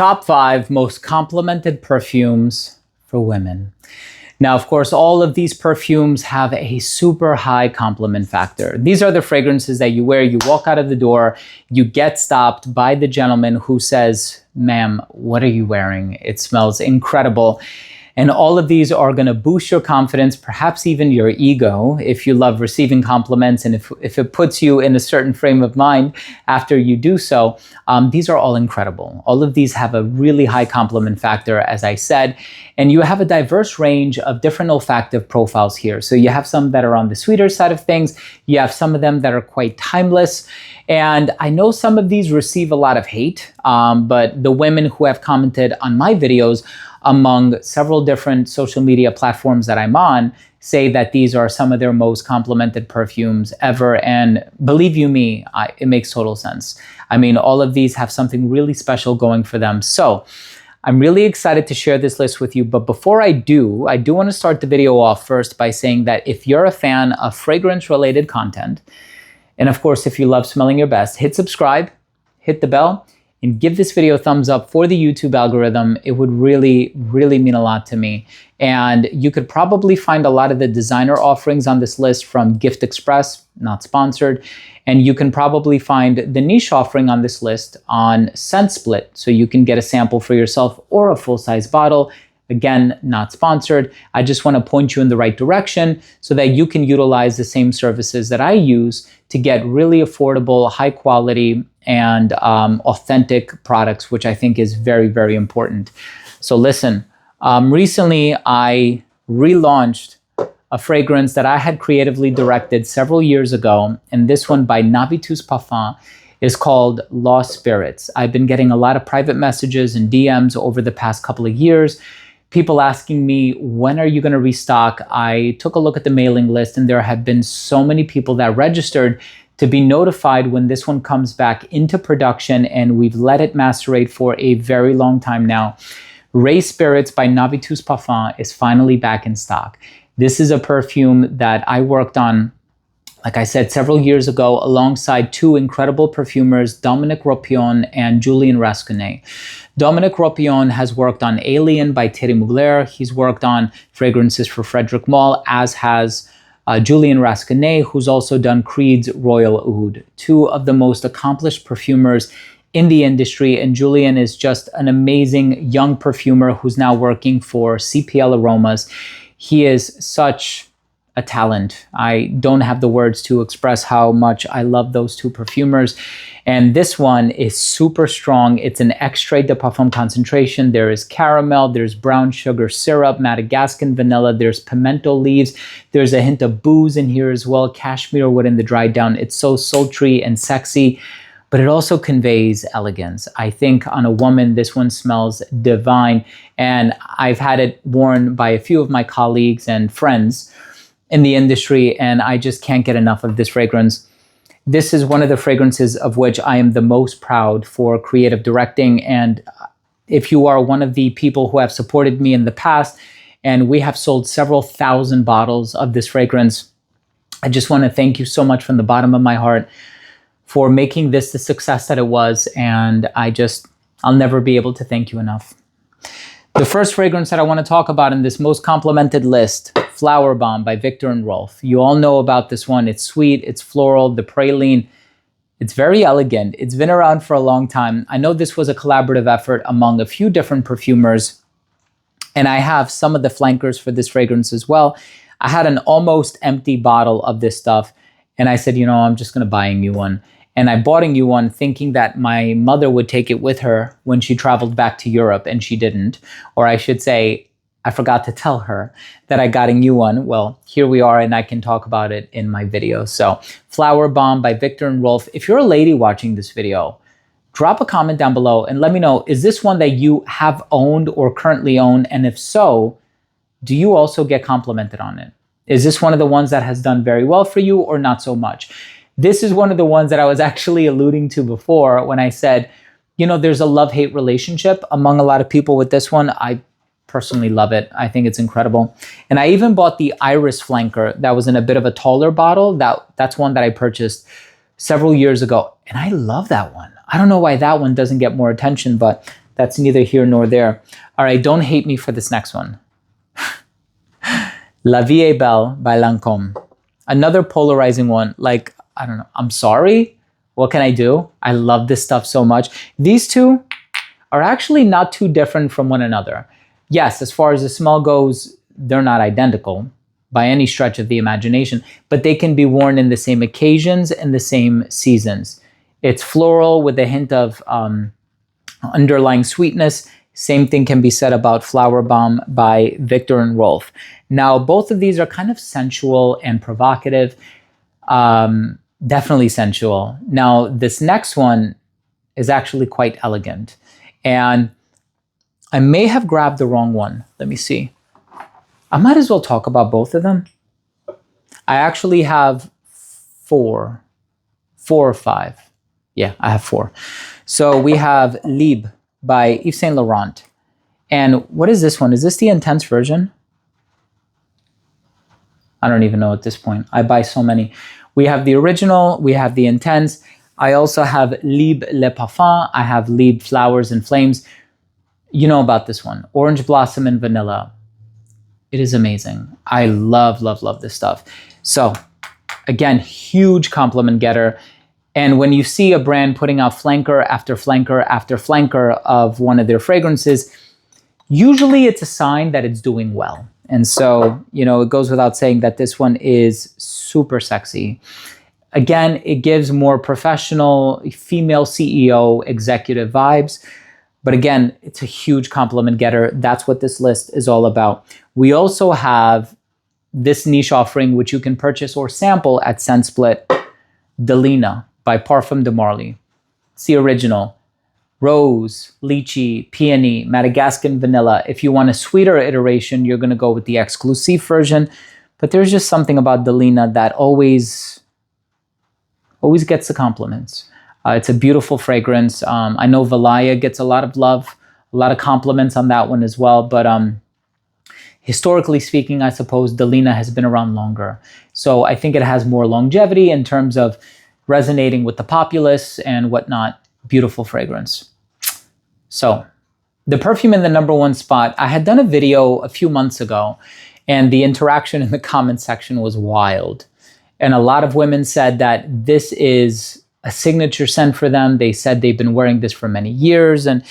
Top 5 most complimented perfumes for women. Now, of course, all of these perfumes have a super high compliment factor. These are the fragrances that you wear, you walk out of the door, you get stopped by the gentleman who says, "Ma'am, what are you wearing? It smells incredible." And all of these are going to boost your confidence, perhaps even your ego, if you love receiving compliments and if it puts you in a certain frame of mind after you do so. These are all incredible. All of these have a really high compliment factor, as I said, and you have a diverse range of different olfactive profiles here. So you have some that are on the sweeter side of things. You have some of them that are quite timeless. And I know some of these receive a lot of hate, but the women who have commented on my videos among several different social media platforms that I'm on say that these are some of their most complimented perfumes ever. And believe you me, it makes total sense. I mean, all of these have something really special going for them. So I'm really excited to share this list with you. But before I do want to start the video off first by saying that if you're a fan of fragrance-related content, and of course, if you love smelling your best, hit subscribe, hit the bell, and give this video a thumbs up for the YouTube algorithm. It would really, really mean a lot to me. And you could probably find a lot of the designer offerings on this list from Gift Express, not sponsored. And you can probably find the niche offering on this list on ScentSplit, so you can get a sample for yourself or a full-size bottle. Again, not sponsored. I just want to point you in the right direction so that you can utilize the same services that I use to get really affordable, high quality, and authentic products, which I think is very, very important. So listen, recently I relaunched a fragrance that I had creatively directed several years ago, and this one by Navitus Parfum is called Lost Spirits. I've been getting a lot of private messages and DMs over the past couple of years. People asking me, when are you going to restock? I took a look at the mailing list, and there have been so many people that registered to be notified when this one comes back into production, and we've let it macerate for a very long time now. Ray Spirits by Navitus Parfum is finally back in stock. This is a perfume that I worked on, like I said, several years ago, alongside two incredible perfumers, Dominique Ropion and Julien Rasconnais. Dominique Ropion has worked on Alien by Thierry Mugler. He's worked on fragrances for Frederic Malle, as has Julien Rasconnais, who's also done Creed's Royal Oud. Two of the most accomplished perfumers in the industry, and Julien is just an amazing young perfumer who's now working for CPL Aromas. He is such a talent. I don't have the words to express how much I love those two perfumers. And this one is super strong. It's an extrait de parfum concentration. There is caramel, there's brown sugar syrup, Madagascan vanilla, there's pimento leaves, there's a hint of booze in here as well, cashmere wood in the dry down. It's so sultry and sexy, but it also conveys elegance. I think on a woman, this one smells divine. And I've had it worn by a few of my colleagues and friends in the industry, and I just can't get enough of this fragrance. This is one of the fragrances of which I am the most proud for creative directing. And if you are one of the people who have supported me in the past, and we have sold several thousand bottles of this fragrance, I just want to thank you so much from the bottom of my heart for making this the success that it was. And I'll never be able to thank you enough. The first fragrance that I want to talk about in this most complimented list, Flower Bomb by Viktor and Rolf. You all know about this one. It's sweet, it's floral, the praline. It's very elegant. It's been around for a long time. I know this was a collaborative effort among a few different perfumers, and I have some of the flankers for this fragrance as well. I had an almost empty bottle of this stuff, and I said, I'm just going to buy a new one. And I bought a new one thinking that my mother would take it with her when she traveled back to Europe, and she didn't. Or I should say, I forgot to tell her that I got a new one. Well, here we are, and I can talk about it in my video. So, Flower Bomb by Viktor and Rolf. If you're a lady watching this video, drop a comment down below and let me know, is this one that you have owned or currently own? And if so, do you also get complimented on it? Is this one of the ones that has done very well for you or not so much? This is one of the ones that I was actually alluding to before when I said, there's a love-hate relationship among a lot of people with this one. I personally love it. I think it's incredible. And I even bought the Iris Flanker that was in a bit of a taller bottle. That's one that I purchased several years ago. And I love that one. I don't know why that one doesn't get more attention, but that's neither here nor there. All right, don't hate me for this next one. La Vie est Belle by Lancôme. Another polarizing one. Like, I don't know, I'm sorry. What can I do? I love this stuff so much. These two are actually not too different from one another. Yes, as far as the smell goes, they're not identical by any stretch of the imagination, but they can be worn in the same occasions and the same seasons. It's floral with a hint of underlying sweetness. Same thing can be said about Flower Bomb by Victor and Rolf. Now, both of these are kind of sensual and provocative. Definitely sensual. Now, this next one is actually quite elegant. And I may have grabbed the wrong one. Let me see. I might as well talk about both of them. I actually have four or five. Yeah, I have four. So we have Libre by Yves Saint Laurent. And what is this one? Is this the intense version? I don't even know at this point. I buy so many. We have the original, we have the intense. I also have Libre Le Parfum. I have Libre Flowers and Flames. You know about this one. Orange Blossom and Vanilla. It is amazing. I love, love, love this stuff. So again, huge compliment getter. And when you see a brand putting out flanker after flanker after flanker of one of their fragrances, usually it's a sign that it's doing well. And so, you know, it goes without saying that this one is super sexy. Again, it gives more professional, female CEO executive vibes. But again, it's a huge compliment getter. That's what this list is all about. We also have this niche offering, which you can purchase or sample at ScentSplit, Delina by Parfum de Marly. It's the original. Rose, lychee, peony, Madagascan vanilla. If you want a sweeter iteration, you're going to go with the exclusive version. But there's just something about Delina that always gets the compliments. It's a beautiful fragrance. I know Valaya gets a lot of love, a lot of compliments on that one as well. But historically speaking, I suppose Delina has been around longer. So I think it has more longevity in terms of resonating with the populace and whatnot. Beautiful fragrance. So the perfume in the number one spot, I had done a video a few months ago, and the interaction in the comment section was wild. And a lot of women said that this is a signature scent for them. They said they've been wearing this for many years. And,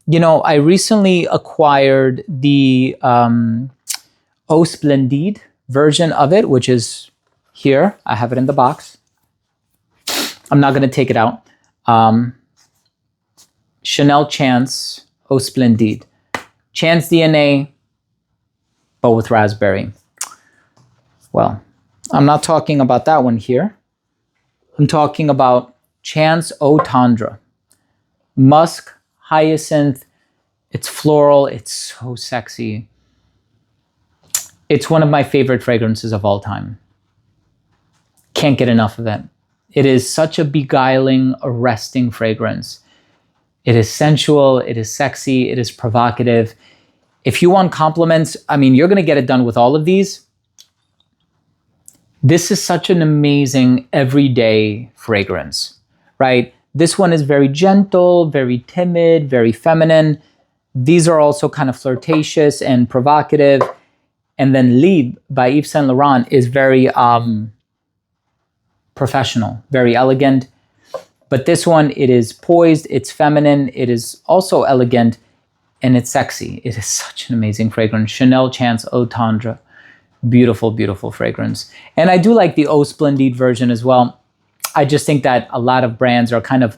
you know, I recently acquired the Eau Splendide version of it, which is here. I have it in the box. I'm not going to take it out. Chanel Chance Eau Splendide. Chance DNA, but with raspberry. Well, I'm not talking about that one here. I'm talking about Chance Eau Tendre. Musk, hyacinth. It's floral. It's so sexy. It's one of my favorite fragrances of all time. Can't get enough of it. It is such a beguiling, arresting fragrance. It is sensual, it is sexy, it is provocative. If you want compliments, I mean, you're going to get it done with all of these. This is such an amazing everyday fragrance, right? This one is very gentle, very timid, very feminine. These are also kind of flirtatious and provocative. And then Libre by Yves Saint Laurent is very professional, very elegant. But this one, it is poised, it's feminine, it is also elegant, and it's sexy. It is such an amazing fragrance. Chanel Chance Eau Tendre. Beautiful, beautiful fragrance. And I do like the Eau Splendide version as well. I just think that a lot of brands are kind of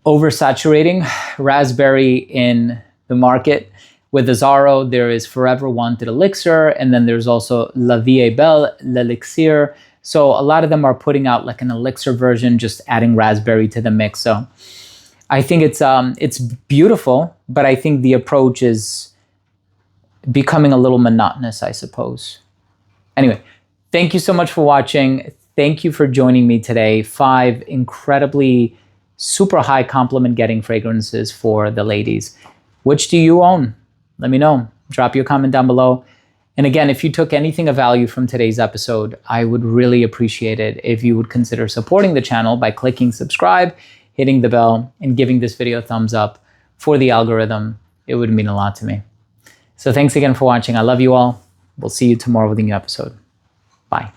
oversaturating raspberry in the market. With Azzaro, there is Forever Wanted Elixir, and then there's also La Vie est Belle, L'Elixir. So a lot of them are putting out like an elixir version, just adding raspberry to the mix. So I think it's beautiful, but I think the approach is becoming a little monotonous, I suppose. Anyway, thank you so much for watching. Thank you for joining me today. 5 incredibly super high compliment getting fragrances for the ladies. Which do you own? Let me know. Drop your comment down below. And again, if you took anything of value from today's episode, I would really appreciate it if you would consider supporting the channel by clicking subscribe, hitting the bell, and giving this video a thumbs up. for the algorithm, it would mean a lot to me. So thanks again for watching. I love you all. We'll see you tomorrow with a new episode. Bye.